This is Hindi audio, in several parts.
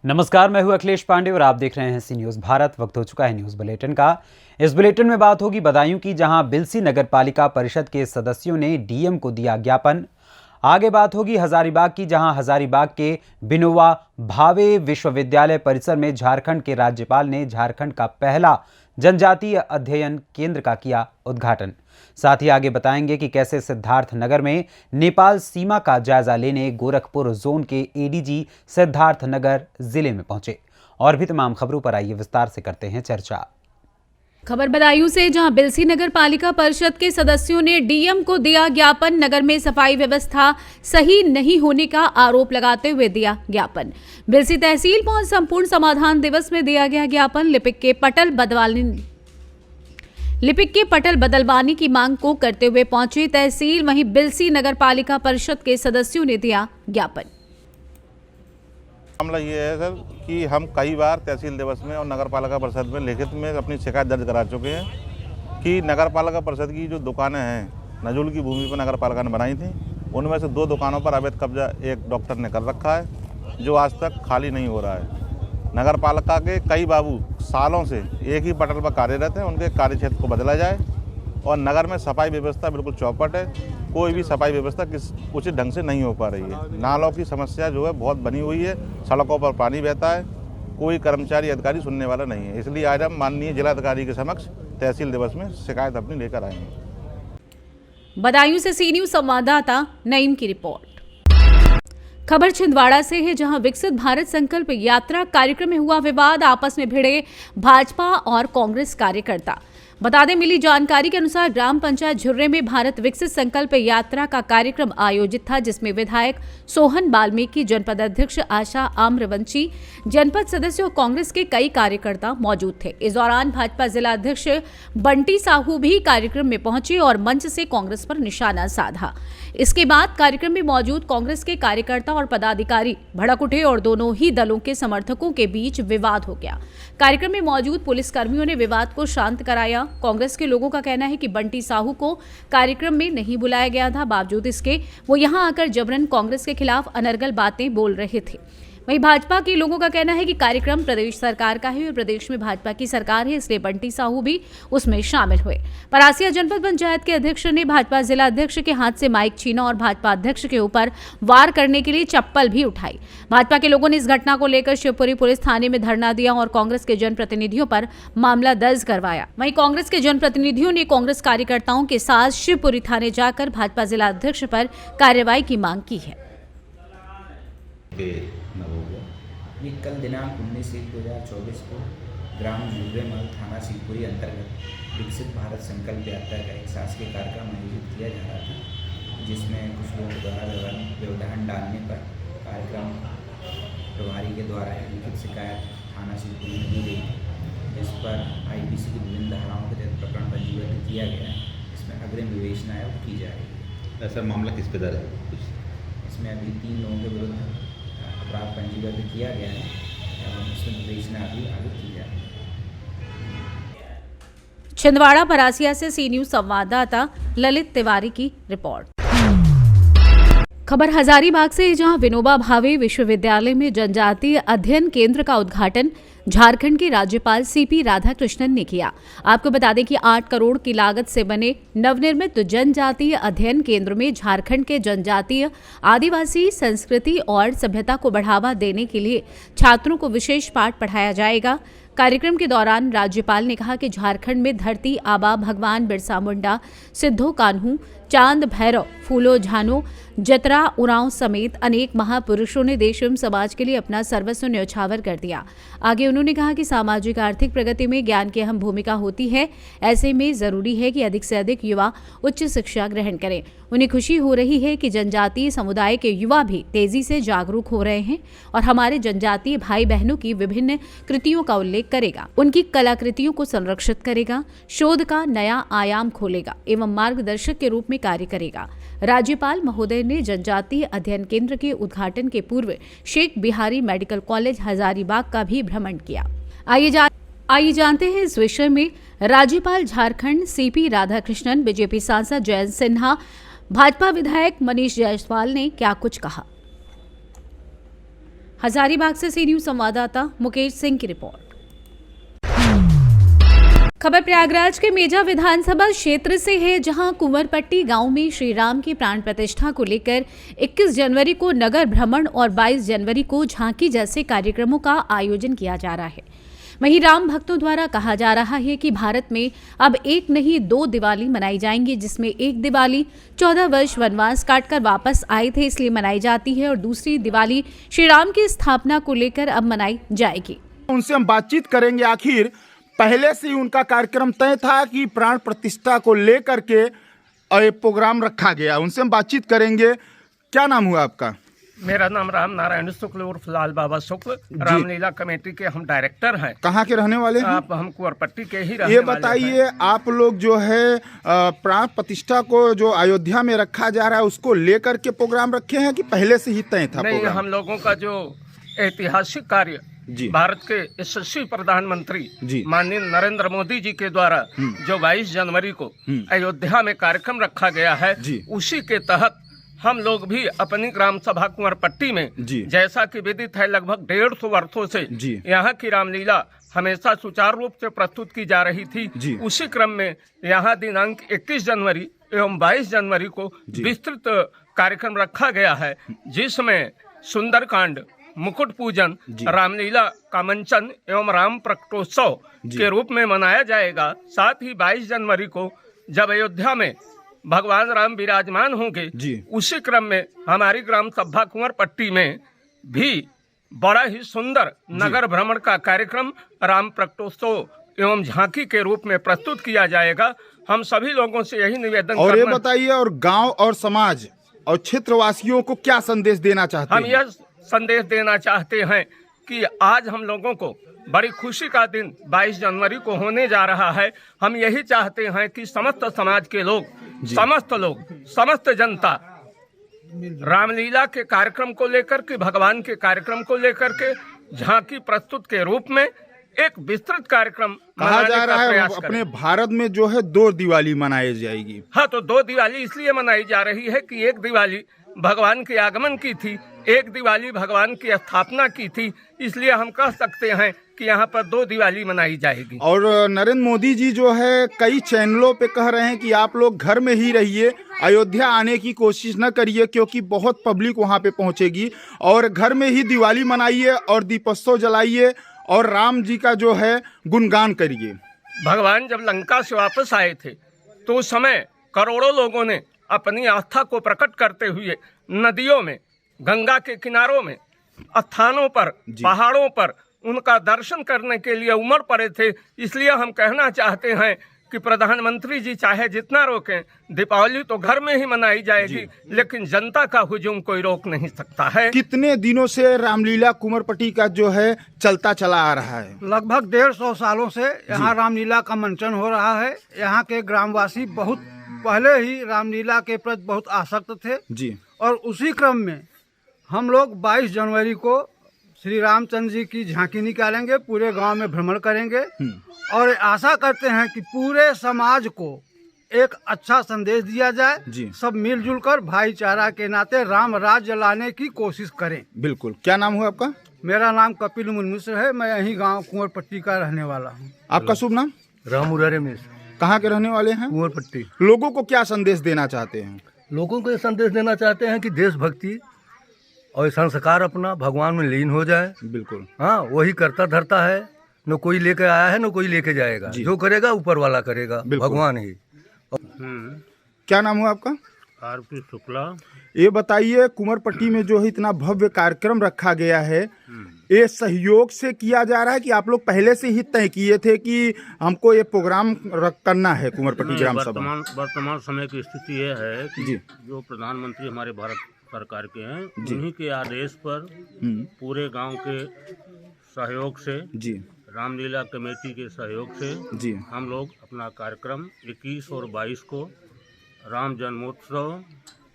नमस्कार, मैं हूं अखिलेश पांडे और आप देख रहे हैं सी न्यूज भारत। वक्त हो चुका है न्यूज बुलेटिन का। इस बुलेटिन में बात होगी बदायूं की, जहां बिलसी नगर पालिका परिषद के सदस्यों ने डीएम को दिया ज्ञापन। आगे बात होगी हजारीबाग की, जहां हजारीबाग के विनोबा भावे विश्वविद्यालय परिसर में झारखंड के राज्यपाल ने झारखंड का पहला जनजातीय अध्ययन केंद्र का किया उद्घाटन। साथ ही आगे बताएंगे कि कैसे सिद्धार्थ नगर में नेपाल सीमा का जायजा लेने गोरखपुर जोन के एडीजी सिद्धार्थ नगर जिले में पहुंचे। और भी तमाम खबरों पर आइए विस्तार से करते हैं चर्चा। खबर बदायूं से, जहां बिलसी नगर पालिका परिषद के सदस्यों ने डीएम को दिया ज्ञापन। नगर में सफाई व्यवस्था सही नहीं होने का आरोप लगाते हुए दिया ज्ञापन। बिलसी तहसील पहुंच संपूर्ण समाधान दिवस में दिया गया ज्ञापन। लिपिक के पटल बदलवानी की मांग को करते हुए पहुंची तहसील। वहीं बिलसी नगर पालिका परिषद के सदस्यों ने दिया ज्ञापन। मामला ये है सर कि हम कई बार तहसील दिवस में और नगर पालिका परिषद में लिखित में अपनी शिकायत दर्ज करा चुके हैं कि नगर पालिका परिषद की जो दुकानें हैं नजुल की भूमि पर नगर पालिका ने बनाई थी, उनमें से 2 दुकानों पर अवैध कब्जा एक डॉक्टर ने कर रखा है, जो आज तक खाली नहीं हो रहा है। नगर पालिका के कई बाबू सालों से एक ही पटल पर कार्यरत हैं, उनके कार्यक्षेत्र को बदला जाए। और नगर में सफाई व्यवस्था बिल्कुल चौपट है, कोई भी सफाई व्यवस्था उचित ढंग से नहीं हो पा रही है। नालों की समस्या जो है बहुत बनी हुई है, सड़कों पर पानी बहता है, कोई कर्मचारी अधिकारी सुनने वाला नहीं है। इसलिए आज हम माननीय जिलाधिकारी के समक्ष तहसील दिवस में शिकायत अपनी लेकर आएंगे। बदायूं से सी न्यूज संवाददाता नईम की रिपोर्ट। खबर छिंदवाड़ा से है, जहां विकसित भारत संकल्प यात्रा कार्यक्रम में हुआ विवाद। आपस में भिड़े भाजपा और कांग्रेस कार्यकर्ता। बता दें, मिली जानकारी के अनुसार ग्राम पंचायत झुर्रे में भारत विकसित संकल्प यात्रा का कार्यक्रम आयोजित था, जिसमें विधायक सोहन वाल्मीकि, जनपद अध्यक्ष आशा आम्रवंशी, जनपद सदस्य और कांग्रेस के कई कार्यकर्ता मौजूद थे। इस दौरान भाजपा जिला अध्यक्ष बंटी साहू भी कार्यक्रम में पहुंचे और मंच से कांग्रेस पर निशाना साधा। इसके बाद कार्यक्रम में मौजूद कांग्रेस के कार्यकर्ता और पदाधिकारी भड़क उठे और दोनों ही दलों के समर्थकों के बीच विवाद हो गया। कार्यक्रम में मौजूद पुलिसकर्मियों ने विवाद को शांत कराया। कांग्रेस के लोगों का कहना है कि बंटी साहू को कार्यक्रम में नहीं बुलाया गया था, बावजूद इसके वो यहां आकर जबरन कांग्रेस के खिलाफ अनर्गल बातें बोल रहे थे। वहीं भाजपा के लोगों का कहना है कि कार्यक्रम प्रदेश सरकार का है और प्रदेश में भाजपा की सरकार है, इसलिए बंटी साहू भी उसमें शामिल हुए। परासिया जनपद पंचायत के अध्यक्ष ने भाजपा जिला अध्यक्ष के हाथ से माइक छीना और भाजपा अध्यक्ष के ऊपर वार करने के लिए चप्पल भी उठाई। भाजपा के लोगों ने इस घटना को लेकर शिवपुरी पुलिस थाने में धरना दिया और कांग्रेस के जनप्रतिनिधियों पर मामला दर्ज करवाया। वहीं कांग्रेस के जनप्रतिनिधियों ने कांग्रेस कार्यकर्ताओं के साथ शिवपुरी थाने जाकर भाजपा जिला अध्यक्ष पर कार्रवाई की मांग की है। ये कल दिनांक 19/1/2024 को ग्राम झुर्रेमल थाना शिवपुरी अंतर्गत विकसित भारत संकल्प यात्रा का एक शासकीय कार्यक्रम आयोजित किया जा रहा था, जिसमें कुछ लोगों द्वारा व्यवधान डालने पर कार्यक्रम प्रभारी के द्वारा एक लिखित शिकायत थाना शिवपुरी में दी गई थी, जिस पर आईपीसी की विभिन्न धाराओं के तहत प्रकरण पंजीबद्ध किया गया है। इसमें अग्रिम विवेचना की जा रही है। ऐसा मामला किस पे दर्ज है? इसमें अभी 3 लोगों के विरुद्ध अपराध पंजीबद्ध किया गया है एवं उसमें विवेचना भी आगे की जा रही है। छिंदवाड़ा परासिया से सी न्यूज संवाददाता ललित तिवारी की रिपोर्ट। खबर हजारीबाग से, जहां विनोबा भावे विश्वविद्यालय में जनजातीय अध्ययन केंद्र का उद्घाटन झारखंड के राज्यपाल सीपी राधाकृष्णन ने किया। आपको बता दें कि 8 करोड़ की लागत से बने नवनिर्मित जनजातीय अध्ययन केंद्र में झारखंड के जनजातीय, आदिवासी संस्कृति और सभ्यता को बढ़ावा देने के लिए छात्रों को विशेष पाठ पढ़ाया जाएगा। कार्यक्रम के दौरान राज्यपाल ने कहा कि झारखंड में धरती आबा भगवान बिरसा मुंडा, सिद्धो कान्हू, चांद भैरव, फूलो झानो, जतरा उरांव समेत अनेक महापुरुषों ने देश एवं समाज के लिए अपना सर्वस्व न्यौछावर कर दिया। आगे उन्होंने कहा कि सामाजिक आर्थिक प्रगति में ज्ञान की अहम भूमिका होती है। ऐसे में जरूरी है कि अधिक से अधिक युवा उच्च शिक्षा ग्रहण करें। उन्हें खुशी हो रही है कि जनजातीय समुदाय के युवा भी तेजी से जागरूक हो रहे हैं और हमारे जनजातीय भाई बहनों की विभिन्न कृतियों का उल्लेख करेगा, उनकी कलाकृतियों को संरक्षित करेगा, शोध का नया आयाम खोलेगा एवं मार्गदर्शक के रूप में कार्य करेगा। राज्यपाल महोदय ने जनजातीय अध्ययन केंद्र के उद्घाटन के पूर्व शेख बिहारी मेडिकल कॉलेज हजारीबाग का भी भ्रमण किया। आइए जानते हैं इस विषय में राज्यपाल झारखंड सीपी राधाकृष्णन, बीजेपी सांसद जयंत सिन्हा, भाजपा विधायक मनीष जायसवाल ने क्या कुछ कहा। हजारीबाग से सी न्यूज संवाददाता मुकेश सिंह की रिपोर्ट। खबर प्रयागराज के मेजा विधानसभा क्षेत्र से है, जहां कुंवरपट्टी गांव में श्री राम की प्राण प्रतिष्ठा को लेकर 21 जनवरी को नगर भ्रमण और 22 जनवरी को झांकी जैसे कार्यक्रमों का आयोजन किया जा रहा है। वहीं राम भक्तों द्वारा कहा जा रहा है कि भारत में अब एक नहीं 2 दिवाली मनाई जाएंगी, जिसमें एक दिवाली 14 वर्ष वनवास काटकर वापस आए थे इसलिए मनाई जाती है और दूसरी दिवाली श्री राम की स्थापना को लेकर अब मनाई जाएगी। उनसे हम बातचीत करेंगे। आखिर पहले से ही उनका कार्यक्रम तय था कि प्राण प्रतिष्ठा को लेकर के प्रोग्राम रखा गया। उनसे हम बातचीत करेंगे। क्या नाम हुआ आपका? मेरा नाम राम नारायण शुक्ल उर्फ लाल बाबा शुक्ल, रामलीला कमेटी के हम डायरेक्टर हैं। कहाँ के रहने वाले हैं आप? हम कुंवरपट्टी के ही रहने ये वाले बताइए, आप लोग जो है प्राण प्रतिष्ठा को जो अयोध्या में रखा जा रहा है उसको लेकर के प्रोग्राम रखे हैं कि पहले से ही तय था? नहीं, प्रोग्राम हम लोगों का जो ऐतिहासिक कार्य जी, भारत के यशस्वी प्रधानमंत्री जी, माननीय नरेंद्र मोदी जी के द्वारा जो 22 जनवरी को अयोध्या में कार्यक्रम रखा गया है, उसी के तहत हम लोग भी अपनी ग्राम सभा कुंवरपट्टी में, जैसा कि विदित है, लगभग 150 वर्षों से यहाँ की रामलीला हमेशा सुचारू रूप से प्रस्तुत की जा रही थी। उसी क्रम में यहाँ दिनांक 21 जनवरी एवं 22 जनवरी को विस्तृत कार्यक्रम रखा गया है, जिसमें सुंदरकांड, मुकुट पूजन, रामलीला का मंचन एवं राम प्रकटोत्सव के रूप में मनाया जाएगा। साथ ही 22 जनवरी को जब अयोध्या में भगवान राम विराजमान होंगे, उसी क्रम में हमारी ग्राम सभा कुंवरपट्टी में भी बड़ा ही सुंदर नगर भ्रमण का कार्यक्रम राम प्रकटोत्सव एवं झांकी के रूप में प्रस्तुत किया जाएगा। हम सभी लोगों से यही निवेदन और ये बताइए, और गांव और समाज और क्षेत्रवासियों को क्या संदेश देना चाहते हैं? हम यह संदेश देना चाहते हैं कि आज हम लोगों को बड़ी खुशी का दिन 22 जनवरी को होने जा रहा है। हम यही चाहते हैं कि समस्त समाज के लोग, समस्त जनता रामलीला के कार्यक्रम को लेकर के, भगवान के कार्यक्रम को लेकर के झांकी प्रस्तुत के रूप में एक विस्तृत कार्यक्रम कहा जा रहा है। अपने भारत में जो है 2 दिवाली मनाई जाएगी। हाँ, तो 2 दिवाली इसलिए मनाई जा रही है कि एक दिवाली भगवान के आगमन की थी, एक दिवाली भगवान की स्थापना की थी, इसलिए हम कह सकते हैं कि यहाँ पर 2 दिवाली मनाई जाएगी। और नरेंद्र मोदी जी जो है कई चैनलों पे कह रहे हैं कि आप लोग घर में ही रहिए, अयोध्या आने की कोशिश न करिए क्योंकि बहुत पब्लिक वहाँ पे पहुँचेगी, और घर में ही दिवाली मनाइए और दीपोत्सव जलाइए और राम जी का जो है गुणगान करिए। भगवान जब लंका से वापस आए थे तो उस समय करोड़ों लोगों ने अपनी आस्था को प्रकट करते हुए नदियों में, गंगा के किनारों में, स्थानों पर, पहाड़ों पर उनका दर्शन करने के लिए उमड़ पड़े थे। इसलिए हम कहना चाहते हैं कि प्रधानमंत्री जी चाहे जितना रोकें, दीपावली तो घर में ही मनाई जाएगी, लेकिन जनता का हुजूम कोई रोक नहीं सकता है। कितने दिनों से रामलीला कुंवरपट्टी का जो है चलता चला आ रहा है? लगभग 150 सालों से यहाँ रामलीला का मंचन हो रहा है। यहाँ के ग्रामवासी बहुत पहले ही रामलीला के प्रति बहुत आसक्त थे जी, और उसी क्रम में हम लोग 22 जनवरी को श्री रामचंद्र जी की झांकी निकालेंगे, पूरे गांव में भ्रमण करेंगे और आशा करते हैं कि पूरे समाज को एक अच्छा संदेश दिया जाए। सब मिलजुल कर भाईचारा के नाते राम राज्य लाने की कोशिश करें। बिल्कुल। क्या नाम हुआ आपका? मेरा नाम कपिल मिश्र है, मैं यही गांव कुंवरपट्टी का रहने वाला हूँ। आपका शुभ नाम? रामुरा रमेश। कहाँ के रहने वाले हैं? कुंवरपट्टी। लोगों को क्या संदेश देना चाहते हैं? लोगों को ये संदेश देना चाहते हैं कि देशभक्ति और संस्कार अपना भगवान में लीन हो जाए। बिल्कुल। हाँ, वही करता धरता है, न कोई लेके आया है न कोई लेके जाएगा। जो करेगा ऊपर वाला करेगा, भगवान ही। क्या नाम हुआ आपका? आरपी शुक्ला। ये बताइए, कुंवरपट्टी में जो है इतना भव्य कार्यक्रम रखा गया है, ये सहयोग से किया जा रहा है कि आप लोग पहले से ही तय किए थे कि हमको ये प्रोग्राम करना है कुंवरपट्टी ग्राम सभा? वर्तमान समय की स्थिति ये है कि जो प्रधानमंत्री हमारे भारत सरकार के हैं, उन्हीं के आदेश पर पूरे गांव के सहयोग से, रामलीला कमेटी के सहयोग से हम लोग अपना कार्यक्रम 21 और 22 को राम जन्मोत्सव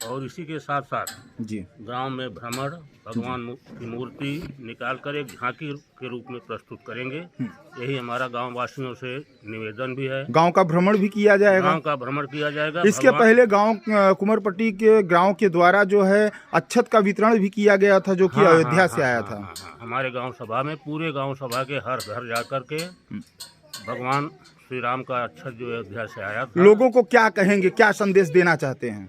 और इसी के साथ साथ जी गांव में भ्रमण, भगवान की मूर्ति निकालकर एक झांकी के रूप में प्रस्तुत करेंगे। यही हमारा गांव वासियों से निवेदन भी है। गांव का भ्रमण भी किया जाएगा। गांव का भ्रमण किया जाएगा। इसके पहले गांव कुंवरपट्टी के गांव के द्वारा जो है अच्छत का वितरण भी किया गया था, जो कि अयोध्या से आया था। हमारे गांव सभा में पूरे गांव सभा के हर घर जाकर के भगवान श्री राम का अच्छत जो अयोध्या से आया था। लोगों को क्या कहेंगे, क्या संदेश देना चाहते हैं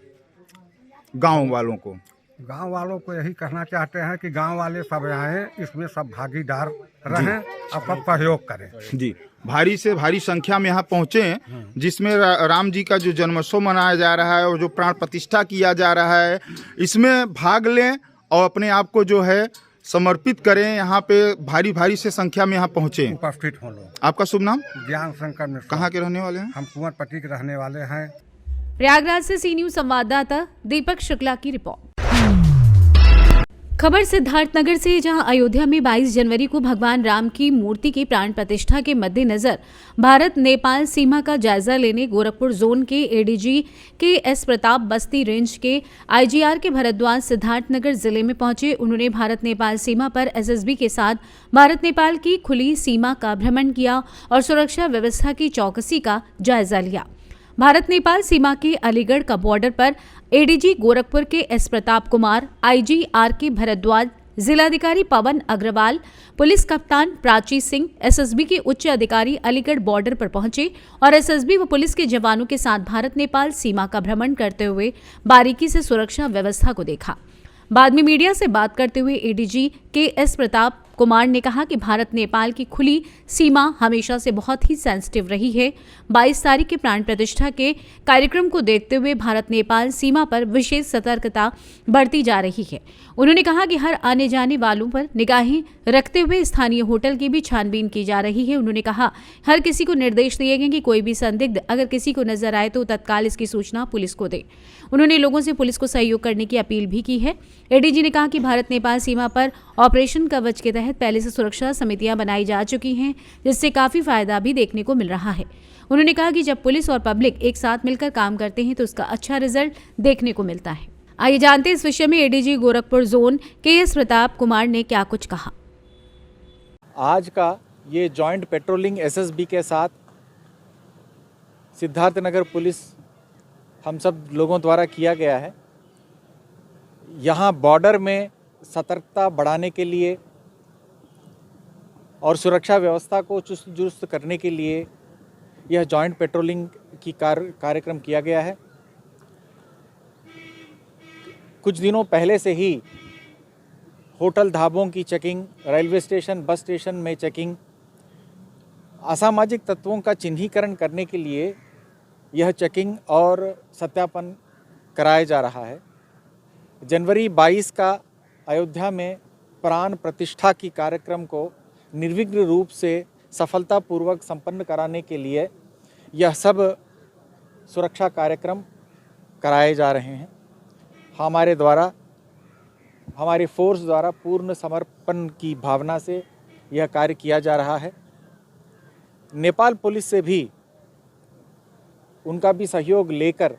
गांव वालों को? गांव वालों को यही कहना चाहते हैं कि गांव वाले सब आए, इसमें सब भागीदार रहें और सब सहयोग करें। जी, भारी से भारी संख्या में यहाँ पहुँचे, जिसमें राम जी का जो जन्मोत्सव मनाया जा रहा है और जो प्राण प्रतिष्ठा किया जा रहा है, इसमें भाग लें और अपने आप को जो है समर्पित करें। यहाँ पे भारी भारी से संख्या में यहाँ पहुँचे, उपस्थित हो लोग। आपका शुभ नाम? ज्ञान शंकर मिश्रा। कहाँ के रहने वाले हैं? हम कुंवरपट्टी के रहने वाले हैं। प्रयागराज से सी न्यूज संवाददाता दीपक शुक्ला की रिपोर्ट। खबर सिद्धार्थनगर से, जहां अयोध्या में 22 जनवरी को भगवान राम की मूर्ति की प्राण प्रतिष्ठा के मद्देनजर भारत नेपाल सीमा का जायजा लेने गोरखपुर जोन के एडीजी के एस प्रताप बस्ती रेंज के आईजीआर के भरद्वाज सिद्धार्थनगर जिले में पहुंचे। उन्होंने भारत नेपाल सीमा पर एसएसबी के साथ भारत नेपाल की खुली सीमा का भ्रमण किया और सुरक्षा व्यवस्था की चौकसी का जायजा लिया। भारत नेपाल सीमा के अलीगढ़ का बॉर्डर पर ADG Gorakhpur K S Pratap Kumar, IG R K Bharadwaj, जिलाधिकारी पवन अग्रवाल, पुलिस कप्तान प्राची सिंह, एसएसबी के उच्च अधिकारी अलीगढ़ बॉर्डर पर पहुंचे और एसएसबी व पुलिस के जवानों के साथ भारत नेपाल सीमा का भ्रमण करते हुए बारीकी से सुरक्षा व्यवस्था को देखा। बाद में मीडिया से बात करते हुए एडीजी के एस प्रताप कुमार ने कहा कि भारत नेपाल की खुली सीमा हमेशा से बहुत ही सेंसिटिव रही है। 22 तारीख के प्राण प्रतिष्ठा के कार्यक्रम को देखते हुए भारत नेपाल सीमा पर विशेष सतर्कता बरती जा रही है। उन्होंने कहा कि हर आने जाने वालों पर निगाहें रखते हुए स्थानीय होटल की भी छानबीन की जा रही है। उन्होंने कहा हर किसी को निर्देश दिए गए कि कोई भी संदिग्ध अगर किसी को नजर आए तो तत्काल इसकी सूचना पुलिस को दे। उन्होंने लोगों से पुलिस को सहयोग करने की अपील भी की है। एडीजी ने कहा कि भारत नेपाल सीमा पर ऑपरेशन कवच के तहत पहले से सुरक्षा समितियां बनाई जा चुकी हैं, जिससे काफी फायदा भी देखने को मिल रहा है। उन्होंने कहा कि जब पुलिस और पब्लिक एक साथ मिलकर काम करते हैं तो उसका अच्छा रिजल्ट देखने को मिलता है। आइए जानते हैं इस विषय में एडीजी गोरखपुर जोन के एस प्रताप कुमार ने क्या कुछ कहा। आज का ये जॉइंट पेट्रोलिंग एसएसबी के साथ सिद्धार्थनगर पुलिस हम सब लोगों द्वारा किया गया है। यहाँ बॉर्डर में सतर्कता बढ़ाने के लिए और सुरक्षा व्यवस्था को चुस्त दुरुस्त करने के लिए यह जॉइंट पेट्रोलिंग की कार्यक्रम किया गया है। कुछ दिनों पहले से ही होटल ढाबों की checking, railway station, bus station में चेकिंग, असामाजिक तत्वों का चिन्हीकरण करने के लिए यह चेकिंग और सत्यापन कराया जा रहा है। जनवरी 22 का अयोध्या में प्राण प्रतिष्ठा की कार्यक्रम को निर्विघ्न रूप से सफलतापूर्वक संपन्न कराने के लिए यह सब सुरक्षा कार्यक्रम कराए जा रहे हैं। हमारे द्वारा, हमारी फोर्स द्वारा पूर्ण समर्पण की भावना से यह कार्य किया जा रहा है। नेपाल पुलिस से भी उनका भी सहयोग लेकर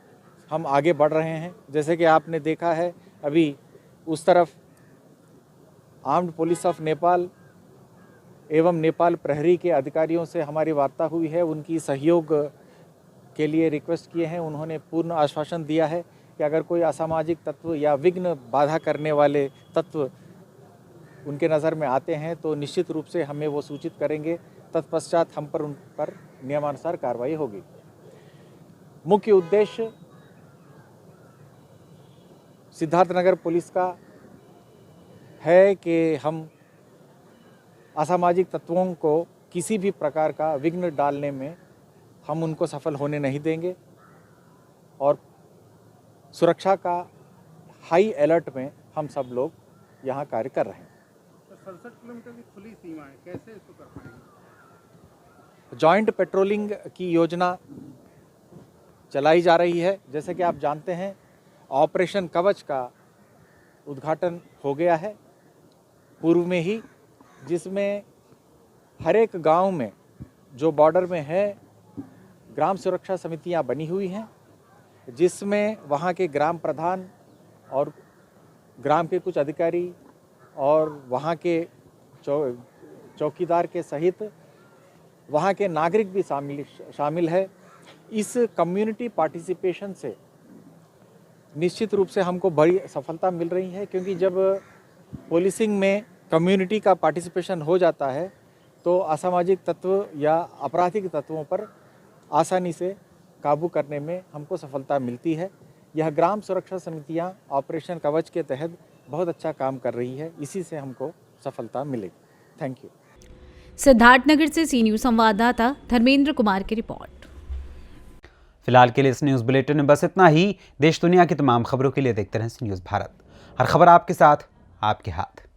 हम आगे बढ़ रहे हैं। जैसे कि आपने देखा है, अभी उस तरफ आर्म्ड पुलिस ऑफ नेपाल एवं नेपाल प्रहरी के अधिकारियों से हमारी वार्ता हुई है। उनकी सहयोग के लिए रिक्वेस्ट किए हैं। उन्होंने पूर्ण आश्वासन दिया है कि अगर कोई असामाजिक तत्व या विघ्न बाधा करने वाले तत्व उनके नज़र में आते हैं तो निश्चित रूप से हमें वो सूचित करेंगे। तत्पश्चात हम पर उन पर नियमानुसार कार्रवाई होगी। मुख्य उद्देश्य सिद्धार्थनगर पुलिस का है कि हम असामाजिक तत्वों को किसी भी प्रकार का विघ्न डालने में हम उनको सफल होने नहीं देंगे और सुरक्षा का हाई अलर्ट में हम सब लोग यहाँ कार्य कर रहे हैं। 67 किलोमीटर की खुली सीमा है, कैसे इसको कर पाएंगे? जॉइंट पेट्रोलिंग की योजना चलाई जा रही है। जैसे कि आप जानते हैं, ऑपरेशन कवच का उद्घाटन हो गया है पूर्व में ही, जिसमें हर एक गांव में जो बॉर्डर में है ग्राम सुरक्षा समितियां बनी हुई हैं, जिसमें वहां के ग्राम प्रधान और ग्राम के कुछ अधिकारी और वहाँ के चौकीदार के सहित वहाँ के नागरिक भी शामिल है। इस कम्युनिटी पार्टिसिपेशन से निश्चित रूप से हमको बड़ी सफलता मिल रही है, क्योंकि जब पुलिसिंग में कम्युनिटी का पार्टिसिपेशन हो जाता है तो असामाजिक तत्व या आपराधिक तत्वों पर आसानी से काबू करने में हमको सफलता मिलती है। यह ग्राम सुरक्षा समितियां ऑपरेशन कवच के तहत बहुत अच्छा काम कर रही है, इसी से हमको सफलता मिलेगी। Thank you. सिद्धार्थनगर से सी न्यूज़ संवाददाता धर्मेंद्र कुमार की रिपोर्ट। फिलहाल के लिए इस न्यूज़ बुलेटिन में बस इतना ही। देश दुनिया की तमाम खबरों के लिए देखते रहें सी न्यूज़ भारत। हर खबर आपके साथ, आपके हाथ।